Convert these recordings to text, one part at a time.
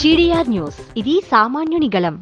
GDR news ఇది సామాన్యుని గళం.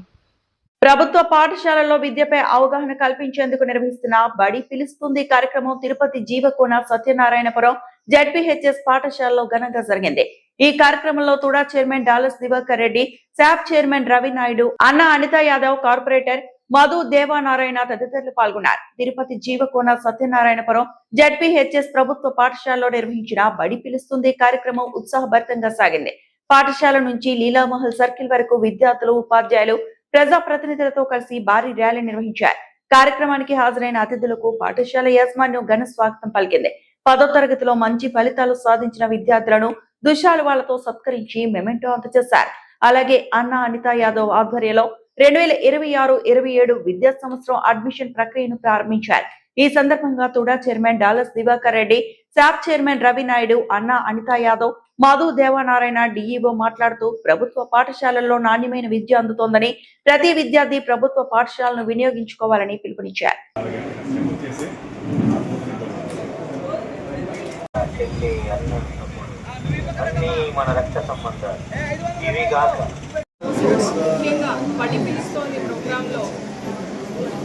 ప్రభుత్వ పాఠశాలల్లో విద్యపై అవగాహన కల్పించేందుకు నిర్వహిస్తున్న బడి పిలుస్తుంది కార్యక్రమం తిరుపతి జీవకోన సత్యనారాయణపురం జెడ్పీహెచ్ఎస్ పాఠశాలలో ఘనంగా జరిగింది. ఈ కార్యక్రమంలో తుడా చైర్మన్ డాలస్ దివాకర్ రెడ్డి, శాప్ చైర్మన్ రవి నాయుడు, అన్న అనితా యాదవ్, కార్పొరేటర్ మధు దేవానారాయణ తదితరులు పాల్గొన్నారు. తిరుపతి జీవకోన సత్యనారాయణపురం జెడ్పీహెచ్ఎస్ ప్రభుత్వ పాఠశాలలో నిర్వహించిన బడి పిలుస్తుంది కార్యక్రమం ఉత్సాహభరితంగా సాగింది. పాఠశాల నుంచి లీలామహల్ సర్కిల్ వరకు విద్యార్థులు, ఉపాధ్యాయులు, ప్రజాప్రతినిధులతో కలిసి భారీ ర్యాలీ నిర్వహించారు. కార్యక్రమానికి హాజరైన అతిథులకు పాఠశాల యాజమాన్యం ఘన స్వాగతం పలికింది. 10వ తరగతిలో మంచి ఫలితాలు సాధించిన విద్యార్థులను దుశాలువాలతో సత్కరించి మెమెంటో అందజేశారు. అలాగే అన్న అనితా యాదవ్ ఆధ్వర్యంలో 2026-27 విద్యా సంవత్సరం అడ్మిషన్ ప్రక్రియను ప్రారంభించారు. ఈ సందర్భంగా తుడా చైర్మన్ డాలస్ దివాకర్ రెడ్డి, శాప్ చైర్మన్ రవి నాయుడు, అన్న అనితా యాదవ్, మధు దేవానారాయణ డిఈఓ మాట్లాడుతూ ప్రభుత్వ పాఠశాలల్లో నాణ్యమైన విద్య అందుతోందని, ప్రతి విద్యార్థి ప్రభుత్వ పాఠశాలను వినియోగించుకోవాలని పిలుపునిచ్చారు. ముఖ్యంగా బడి పిలుస్తోంది ప్రోగ్రాంలో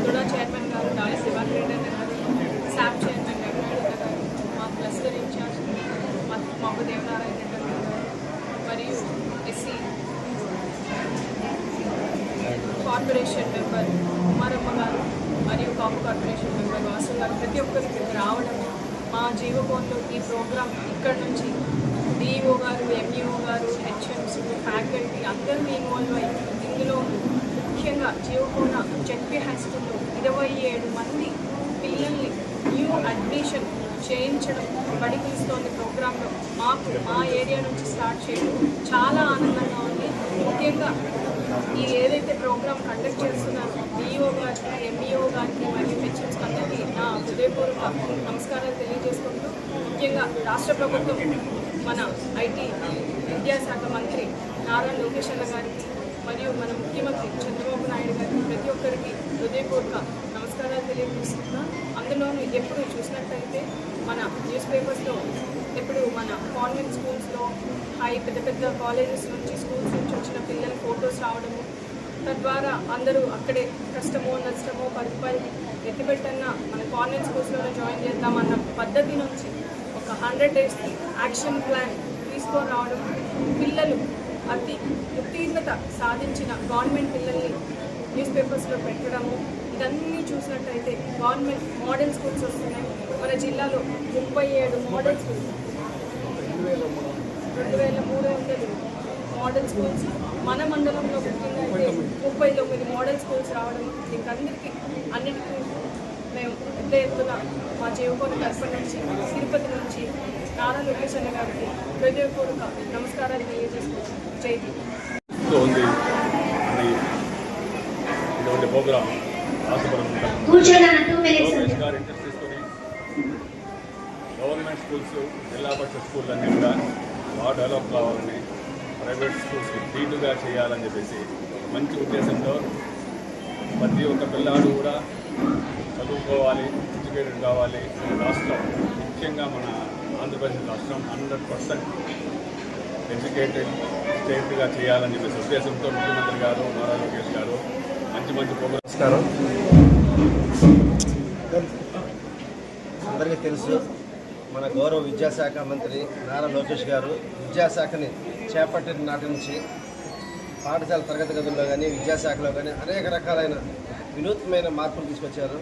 తుడా చైర్మన్ గారు డాలస్ దివాకర్ రెడ్డి గారు, శాప్ చైర్మన్ రవి నాయుడు గారు, మా క్లస్టర్ ఇన్ఛార్జ్ మధు దేవనారాయణ రెడ్డి గారు, మరియు ఎస్సీ కార్పొరేషన్ మెంబర్ కుమారమ్మ గారు, మరియు కాపు కార్పొరేషన్ మెంబర్ వాసు గారు, ప్రతి ఒక్కరికి రావడము, మా జీవకోన్లో ఈ ప్రోగ్రాం ఇక్కడ నుంచి డిఈఓ గారు, ఎంఈఓ గారు, హెచ్ఎంస్, ఫ్యాకల్టీ అందరూ ఇన్వాల్వ్ అయ్యి ఇందులో ముఖ్యంగా జీవకోన జెడ్పీ హై స్కూల్లో 27 మంది పిల్లల్ని న్యూ అడ్మిషన్ చేయించడం బడి పిలుస్తోంది ప్రోగ్రాంలో మాకు మా ఏరియా నుంచి స్టార్ట్ చేయడం చాలా ఆనందంగా ఉంది. ముఖ్యంగా ఈ ఏదైతే ప్రోగ్రామ్ కండక్ట్ చేస్తున్నారో డిఈఓ గారికి, ఎంఈఓ గారికి మరియు హెచ్ఎంస్ అందరికీ నా హృదయపూర్వక నమస్కారాలు తెలియజేసుకుంటూ, ముఖ్యంగా రాష్ట్ర ప్రభుత్వం మన ఐటీ విద్యాశాఖ మంత్రి నారా లోకేష్ అన్న గారికి మరియు మన ముఖ్యమంత్రి చంద్రబాబు నాయుడు గారికి ప్రతి ఒక్కరికి హృదయపూర్వక నమస్కారాలు తెలియజేస్తున్నా. అందులోనూ ఎప్పుడు చూసినట్టయితే మన న్యూస్ పేపర్స్లో ఎప్పుడు మన కాన్వెంట్ స్కూల్స్లో పెద్ద పెద్ద కాలేజెస్ నుంచి, స్కూల్స్ నుంచి వచ్చిన పిల్లల ఫొటోస్ రావడము, తద్వారా అందరూ అక్కడే కష్టమో నష్టమో 10 రూపాయలు ఎత్తిపెట్టన్నా మన కాన్వెంట్ స్కూల్స్లోనే జాయిన్ చేద్దామన్న పద్ధతి నుంచి ఒక 100 days యాక్షన్ ప్లాన్ తీసుకొని రావడం, పిల్లలు అతి ఉత్తీర్ణత సాధించిన గవర్నమెంట్ పిల్లల్ని న్యూస్ పేపర్స్లో పెట్టడము, ఇదన్నీ చూసినట్టయితే గవర్నమెంట్ మోడల్ స్కూల్స్ వస్తున్నాయి. మన జిల్లాలో 37 మోడల్ స్కూల్స్, 2300 మోడల్ స్కూల్స్, మన మండలంలో ముఖ్యంగా అయితే 39 మోడల్ స్కూల్స్ రావడం, దీనికి అన్నిటికీ మేము పెద్ద ఎత్తున మా జీవకోన తరఫు నుంచి, తిరుపతి నుంచి నారా లోకేష్ అన్న గారికి హృదయపూర్వక నమస్కారాలు తెలియజేసుకుంటాం. జై ఉంది ఇటువంటి ప్రోగ్రాం ఇంట్రెస్ట్ తీసుకొని గవర్నమెంట్ స్కూల్స్, జిల్లా పరిషత్ స్కూల్ అన్నీ కూడా బాగా డెవలప్ కావాలని, ప్రైవేట్ స్కూల్స్కి ధీటుగా చేయాలని చెప్పేసి మంచి ఉద్దేశంతో ప్రతి ఒక్క పిల్లాడు కూడా చదువుకోవాలి, ఎడ్యుకేటెడ్ కావాలి. రాష్ట్రం ముఖ్యంగా మన ఆంధ్రప్రదేశ్ రాష్ట్రం 100% ఎడ్యుకేటెడ్ స్టేట్గా చేయాలని చెప్పేసి ఉద్దేశంతో ముఖ్యమంత్రి గారు నారా లోకేష్ గారు మంచి ప్రోగ్రామ్స్. అందరికీ తెలుసు, మన గౌరవ విద్యాశాఖ మంత్రి నారా లోకేష్ గారు విద్యాశాఖని చేపట్టిన నాటి నుంచి పాఠశాల తరగతి గదుల్లో కానీ, విద్యాశాఖలో కానీ అనేక రకాలైన వినూత్నమైన మార్పులు తీసుకొచ్చారు.